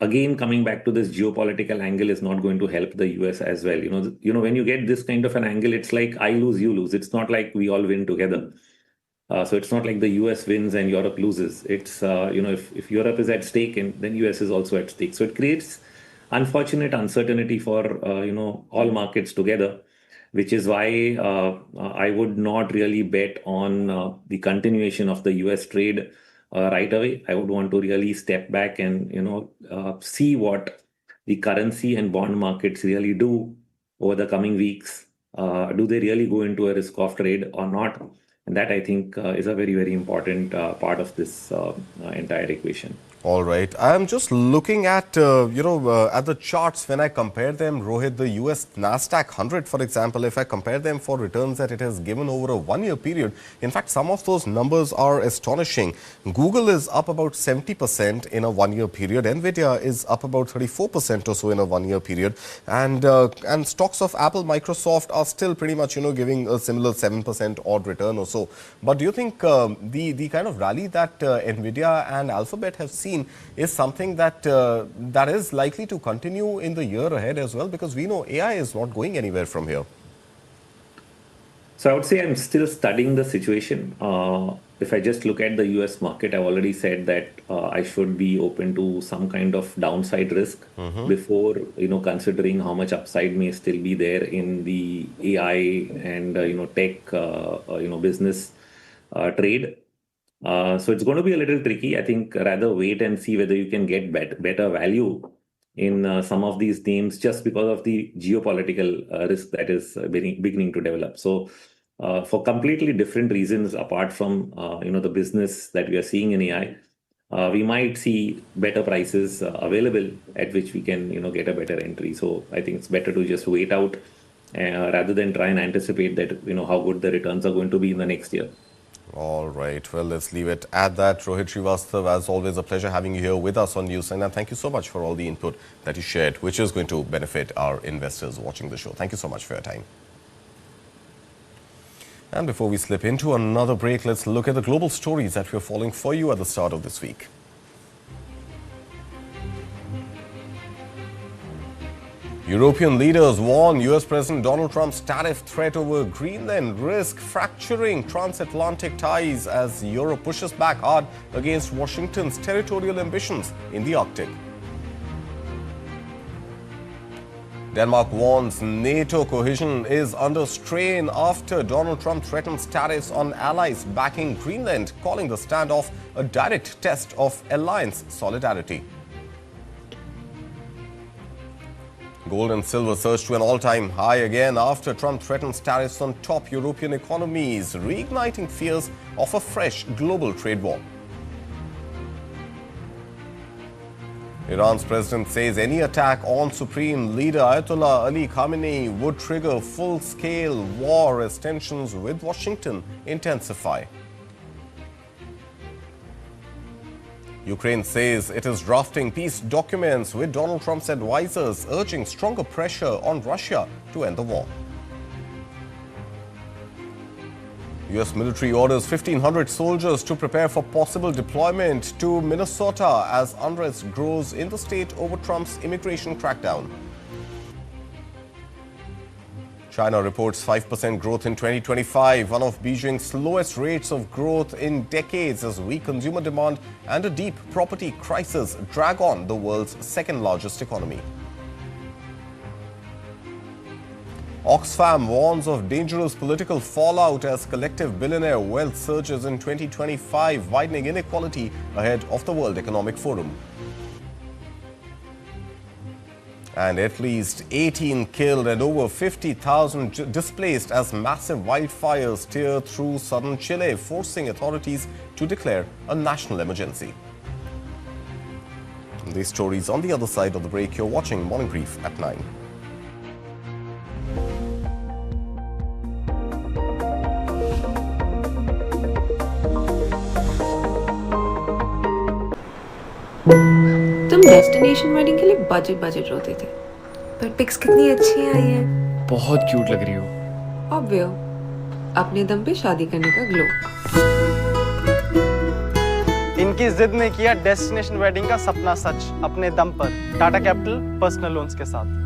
again, coming back to this geopolitical angle is not going to help the US as well. When you get this kind of an angle, it's like I lose, you lose. It's not like we all win together. So it's not like the US wins and Europe loses. It's, if Europe is at stake, and then US is also at stake. So it creates unfortunate uncertainty for, all markets together, which is why I would not really bet on the continuation of the US trade right away. I would want to really step back and, see what the currency and bond markets really do over the coming weeks. Do they really go into a risk-off trade or not? And that, I think, is a very, very important part of this entire equation. All right. I'm just looking at, at the charts when I compare them, Rohit, the US Nasdaq 100, for example, if I compare them for returns that it has given over a 1 year period, in fact, some of those numbers are astonishing. Google is up about 70% in a 1 year period. Nvidia is up about 34% or so in a 1 year period. And stocks of Apple, Microsoft are still pretty much, giving a similar 7% odd return or so. But do you think the kind of rally that Nvidia and Alphabet have seen is something that that is likely to continue in the year ahead as well? Because we know AI is not going anywhere from here. So I would say I'm still studying the situation. If I just look at the US market, I've already said that I should be open to some kind of downside risk before considering how much upside may still be there in the AI and tech business trade. So it's going to be a little tricky. I think rather wait and see whether you can get better value in some of these names just because of the geopolitical risk that is beginning to develop. So for completely different reasons apart from the business that we are seeing in AI, we might see better prices available at which we can get a better entry. So I think it's better to just wait out rather than try and anticipate that how good the returns are going to be in the next year. All right. Well, let's leave it at that. Rohit Srivastav, as always, a pleasure having you here with us on News9. And thank you so much for all the input that you shared, which is going to benefit our investors watching the show. Thank you so much for your time. And before we slip into another break, let's look at the global stories that we're following for you at the start of this week. European leaders warn U.S. President Donald Trump's tariff threat over Greenland risk fracturing transatlantic ties as Europe pushes back hard against Washington's territorial ambitions in the Arctic. Denmark warns NATO cohesion is under strain after Donald Trump threatens tariffs on allies backing Greenland, calling the standoff a direct test of alliance solidarity. Gold and silver surged to an all-time high again after Trump threatens tariffs on top European economies, reigniting fears of a fresh global trade war. Iran's president says any attack on Supreme Leader Ayatollah Ali Khamenei would trigger full-scale war as tensions with Washington intensify. Ukraine says it is drafting peace documents with Donald Trump's advisors urging stronger pressure on Russia to end the war. U.S. military orders 1,500 soldiers to prepare for possible deployment to Minnesota as unrest grows in the state over Trump's immigration crackdown. China reports 5% growth in 2025, one of Beijing's slowest rates of growth in decades as weak consumer demand and a deep property crisis drag on the world's second-largest economy. Oxfam warns of dangerous political fallout as collective billionaire wealth surges in 2025, widening inequality ahead of the World Economic Forum. And at least 18 killed and over 50,000 displaced as massive wildfires tear through southern Chile, forcing authorities to declare a national emergency. These stories on the other side of the break. You're watching Morning Brief at 9. तुम destination wedding के लिए budget रोते थे, पर pics कितनी अच्छी आई हैं। बहुत क्यूट लग रही हो। ऑब्वियो, अपने दम पे शादी करने का ग्लो। इनकी जिद ने किया डेस्टिनेशन वेडिंग का सपना सच अपने दम पर, टाटा कैपिटल पर्सनल लोन्स के साथ।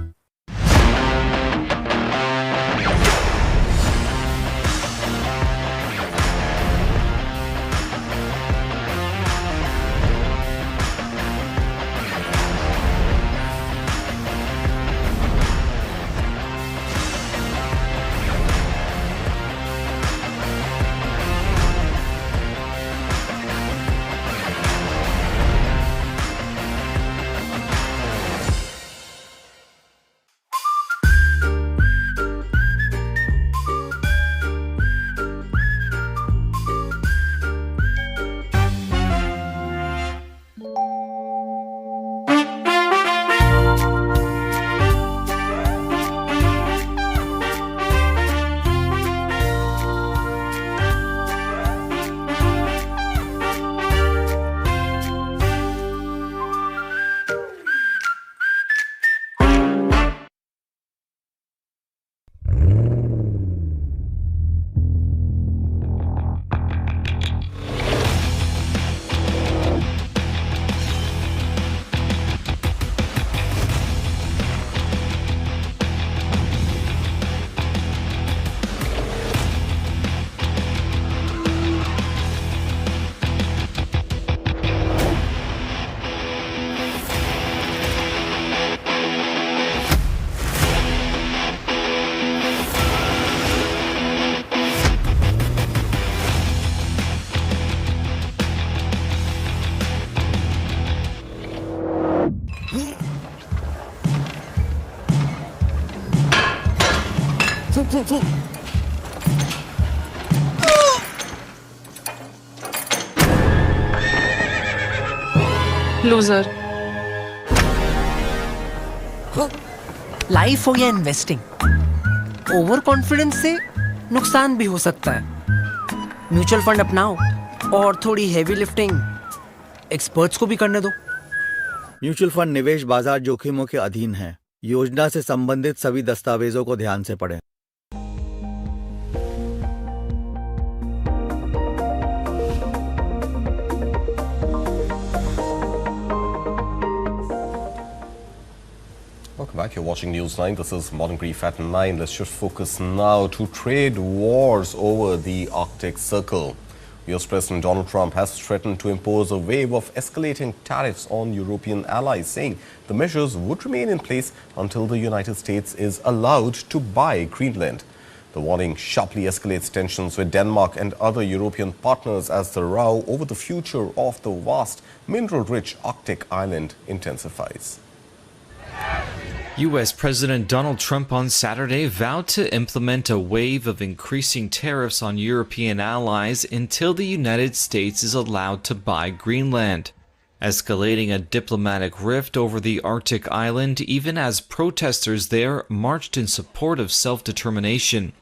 लूजर। लाइफ हो या इन्वेस्टिंग, ओवर कॉन्फिडेंस से नुकसान भी हो सकता है। म्यूचुअल फंड अपनाओ और थोड़ी हेवी लिफ्टिंग एक्सपर्ट्स को भी करने दो। म्यूचुअल फंड निवेश बाजार जोखिमों के अधीन है। योजना से संबंधित सभी दस्तावेजों को ध्यान से पढ़ें। Welcome back. You're watching News9. This is Morning Brief at 9. Let's shift focus now to trade wars over the Arctic Circle. U.S. President Donald Trump has threatened to impose a wave of escalating tariffs on European allies, saying the measures would remain in place until the United States is allowed to buy Greenland. The warning sharply escalates tensions with Denmark and other European partners as the row over the future of the vast mineral-rich Arctic island intensifies. U.S. President Donald Trump on Saturday vowed to implement a wave of increasing tariffs on European allies until the United States is allowed to buy Greenland, escalating a diplomatic rift over the Arctic island even as protesters there marched in support of self-determination.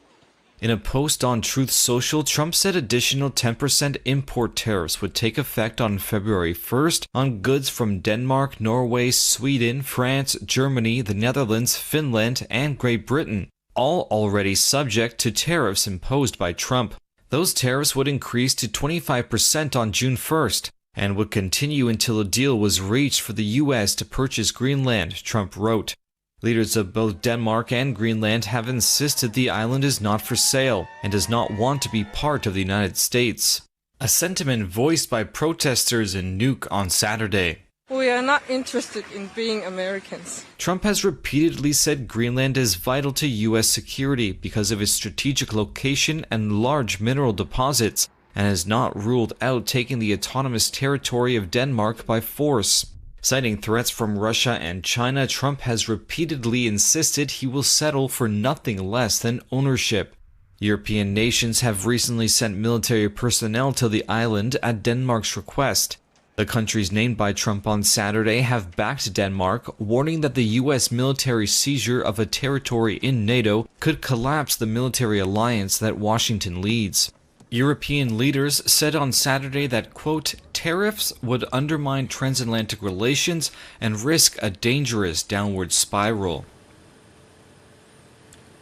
In a post on Truth Social, Trump said additional 10% import tariffs would take effect on February 1st on goods from Denmark, Norway, Sweden, France, Germany, the Netherlands, Finland, and Great Britain, all already subject to tariffs imposed by Trump. Those tariffs would increase to 25% on June 1st and would continue until a deal was reached for the U.S. to purchase Greenland, Trump wrote. Leaders of both Denmark and Greenland have insisted the island is not for sale and does not want to be part of the United States. A sentiment voiced by protesters in Nuuk on Saturday. We are not interested in being Americans. Trump has repeatedly said Greenland is vital to U.S. security because of its strategic location and large mineral deposits, and has not ruled out taking the autonomous territory of Denmark by force. Citing threats from Russia and China, Trump has repeatedly insisted he will settle for nothing less than ownership. European nations have recently sent military personnel to the island at Denmark's request. The countries named by Trump on Saturday have backed Denmark, warning that the U.S. military seizure of a territory in NATO could collapse the military alliance that Washington leads. European leaders said on Saturday that, quote, tariffs would undermine transatlantic relations and risk a dangerous downward spiral.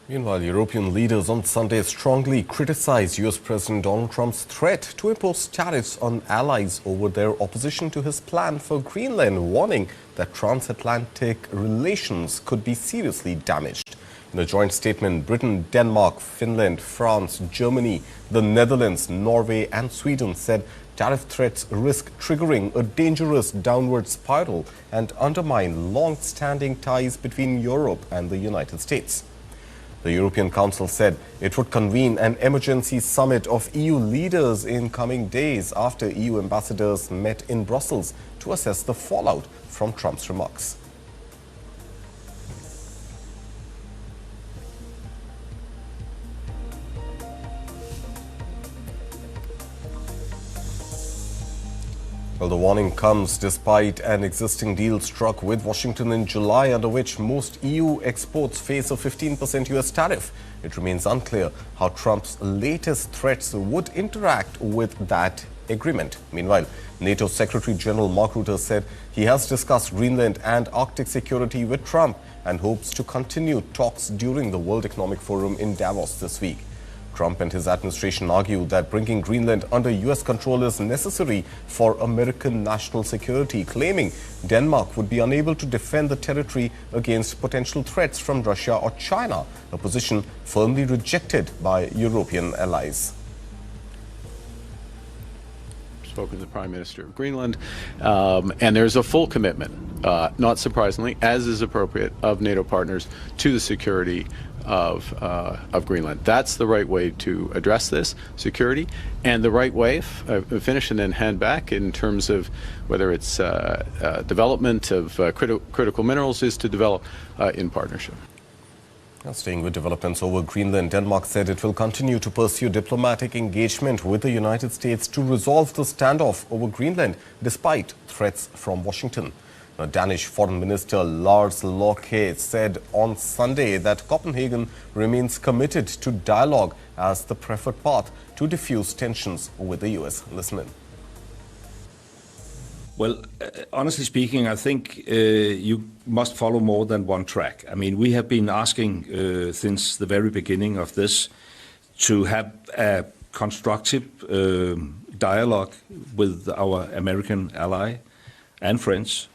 Meanwhile, European leaders on Sunday strongly criticized U.S. President Donald Trump's threat to impose tariffs on allies over their opposition to his plan for Greenland, warning that transatlantic relations could be seriously damaged. In a joint statement, Britain, Denmark, Finland, France, Germany, the Netherlands, Norway and Sweden said tariff threats risk triggering a dangerous downward spiral and undermine long-standing ties between Europe and the United States. The European Council said it would convene an emergency summit of EU leaders in coming days after EU ambassadors met in Brussels to assess the fallout from Trump's remarks. Well, the warning comes despite an existing deal struck with Washington in July, under which most EU exports face a 15% US tariff. It remains unclear how Trump's latest threats would interact with that agreement. Meanwhile, NATO Secretary General Mark Rutte said he has discussed Greenland and Arctic security with Trump and hopes to continue talks during the World Economic Forum in Davos this week. Trump and his administration argue that bringing Greenland under U.S. control is necessary for American national security, claiming Denmark would be unable to defend the territory against potential threats from Russia or China, a position firmly rejected by European allies. Spoken to the Prime Minister of Greenland, and there's a full commitment, not surprisingly, as is appropriate, of NATO partners to the security of Greenland. That's the right way to address this security, and the right way, finish and then hand back in terms of whether it's development of critical minerals, is to develop in partnership. Now, staying with developments over Greenland, Denmark said it will continue to pursue diplomatic engagement with the United States to resolve the standoff over Greenland, despite threats from Washington. Now, Danish Foreign Minister Lars Løkke said on Sunday that Copenhagen remains committed to dialogue as the preferred path to diffuse tensions with the U.S. Listen in. Well, honestly speaking, I think you must follow more than one track. I mean, we have been asking since the very beginning of this to have a constructive dialogue with our American ally and friends,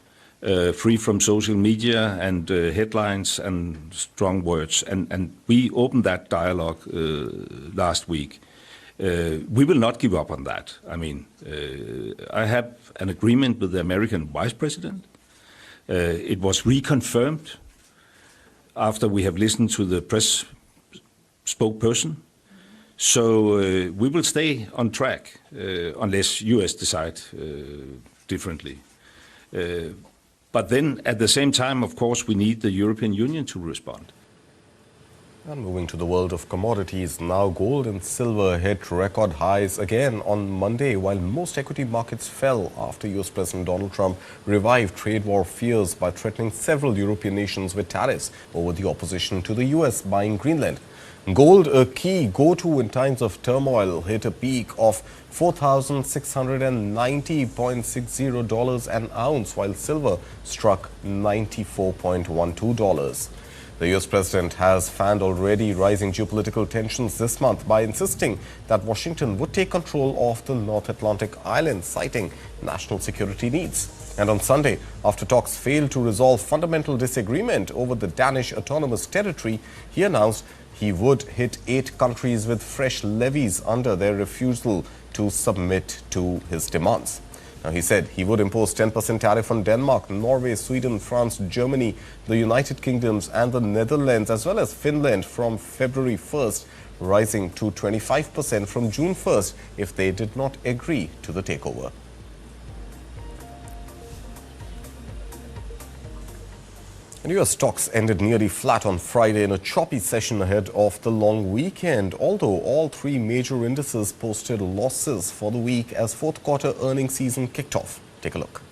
free from social media and headlines and strong words. And we opened that dialogue last week. We will not give up on that. I mean, I have an agreement with the American Vice President. It was reconfirmed after we have listened to the press spokesperson. So we will stay on track unless US decide differently. But then at the same time, of course, we need the European Union to respond. And moving to the world of commodities, now gold and silver hit record highs again on Monday, while most equity markets fell after U.S. President Donald Trump revived trade war fears by threatening several European nations with tariffs over the opposition to the U.S. buying Greenland. Gold, a key go-to in times of turmoil, hit a peak of $4,690.60 an ounce, while silver struck $94.12. The U.S. president has fanned already rising geopolitical tensions this month by insisting that Washington would take control of the North Atlantic island, citing national security needs. And on Sunday, after talks failed to resolve fundamental disagreement over the Danish autonomous territory, he announced he would hit 8 countries with fresh levies under their refusal to submit to his demands. Now, he said he would impose 10% tariff on Denmark, Norway, Sweden, France, Germany, the United Kingdoms and the Netherlands, as well as Finland from February 1st, rising to 25% from June 1st if they did not agree to the takeover. And U.S. stocks ended nearly flat on Friday in a choppy session ahead of the long weekend, although all 3 major indices posted losses for the week as fourth quarter earnings season kicked off. Take a look.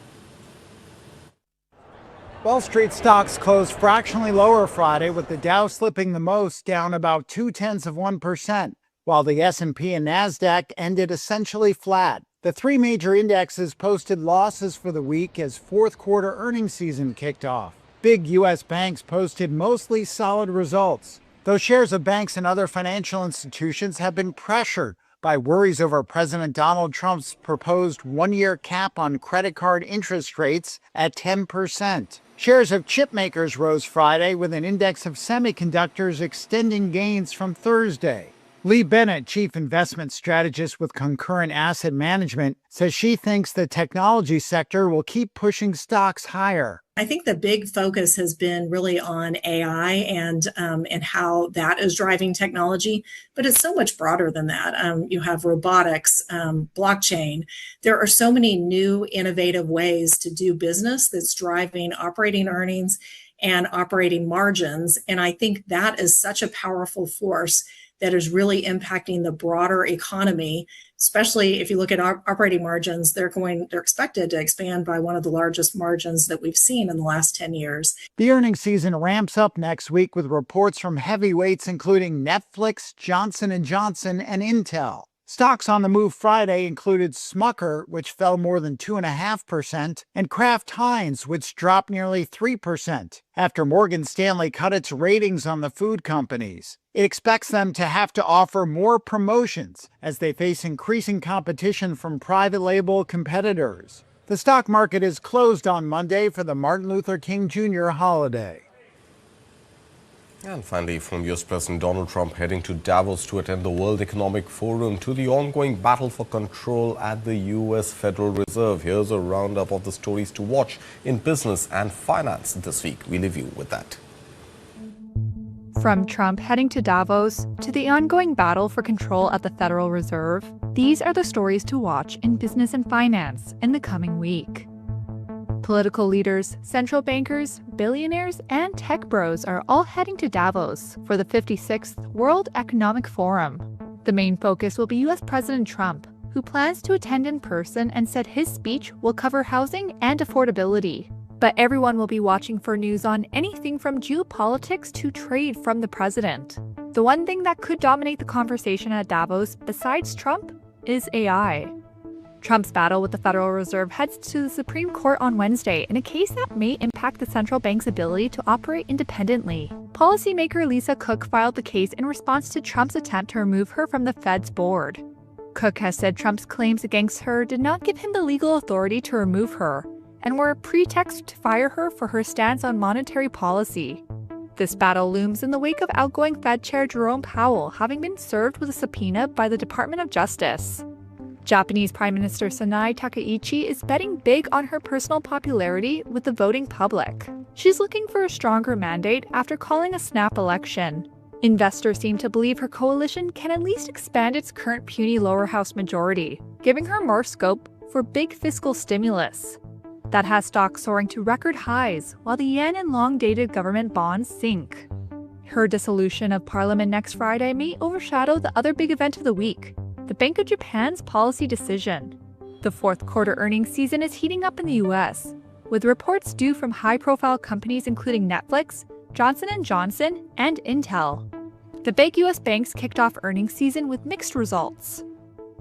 Wall Street stocks closed fractionally lower Friday, with the Dow slipping the most, down about 0.2%, while the S&P and Nasdaq ended essentially flat. The 3 major indexes posted losses for the week as fourth quarter earnings season kicked off. Big U.S. banks posted mostly solid results, though shares of banks and other financial institutions have been pressured by worries over President Donald Trump's proposed 1-year cap on credit card interest rates at 10%. Shares of chip makers rose Friday, with an index of semiconductors extending gains from Thursday. Lee Bennett, chief investment strategist with Concurrent Asset Management, says she thinks the technology sector will keep pushing stocks higher. I think the big focus has been really on AI and how that is driving technology, but it's so much broader than that. You have robotics, blockchain. There are so many new innovative ways to do business that's driving operating earnings and operating margins. And I think that is such a powerful force that is really impacting the broader economy, especially if you look at operating margins. They're expected to expand by one of the largest margins that we've seen in the last 10 years. The earnings season ramps up next week with reports from heavyweights including Netflix, Johnson & Johnson, and Intel. Stocks on the move Friday included Smucker, which fell more than 2.5%, and Kraft Heinz, which dropped nearly 3%, after Morgan Stanley cut its ratings on the food companies. It expects them to have to offer more promotions as they face increasing competition from private label competitors. The stock market is closed on Monday for the Martin Luther King Jr. holiday. And finally, from U.S. President Donald Trump heading to Davos to attend the World Economic Forum to the ongoing battle for control at the U.S. Federal Reserve. Here's a roundup of the stories to watch in business and finance this week. We leave you with that. From Trump heading to Davos to the ongoing battle for control at the Federal Reserve, these are the stories to watch in business and finance in the coming week. Political leaders, central bankers, billionaires, and tech bros are all heading to Davos for the 56th World Economic Forum. The main focus will be U.S. President Trump, who plans to attend in person and said his speech will cover housing and affordability. But everyone will be watching for news on anything from geopolitics to trade from the president. The one thing that could dominate the conversation at Davos, besides Trump, is AI. Trump's battle with the Federal Reserve heads to the Supreme Court on Wednesday in a case that may impact the central bank's ability to operate independently. Policymaker Lisa Cook filed the case in response to Trump's attempt to remove her from the Fed's board. Cook has said Trump's claims against her did not give him the legal authority to remove her and were a pretext to fire her for her stance on monetary policy. This battle looms in the wake of outgoing Fed Chair Jerome Powell having been served with a subpoena by the Department of Justice. Japanese Prime Minister Sanae Takaichi is betting big on her personal popularity with the voting public. She's looking for a stronger mandate after calling a snap election. Investors seem to believe her coalition can at least expand its current puny lower house majority, giving her more scope for big fiscal stimulus. That has stocks soaring to record highs, while the yen and long-dated government bonds sink. Her dissolution of parliament next Friday may overshadow the other big event of the week, the Bank of Japan's policy decision. The fourth quarter earnings season is heating up in the U.S., with reports due from high-profile companies including Netflix, Johnson & Johnson, and Intel. The big U.S. banks kicked off earnings season with mixed results.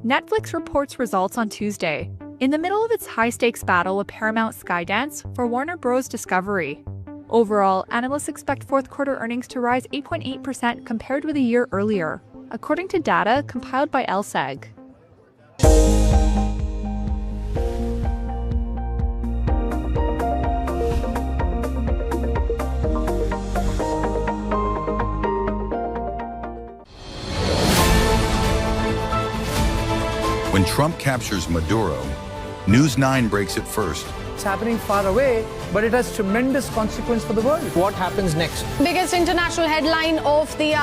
Netflix reports results on Tuesday, in the middle of its high-stakes battle with Paramount Skydance for Warner Bros. Discovery. Overall, analysts expect fourth quarter earnings to rise 8.8% compared with a year earlier, according to data compiled by LSEG. When Trump captures Maduro, News9 breaks it first. It's happening far away, but it has tremendous consequence for the world. What happens next? Biggest international headline of the hour.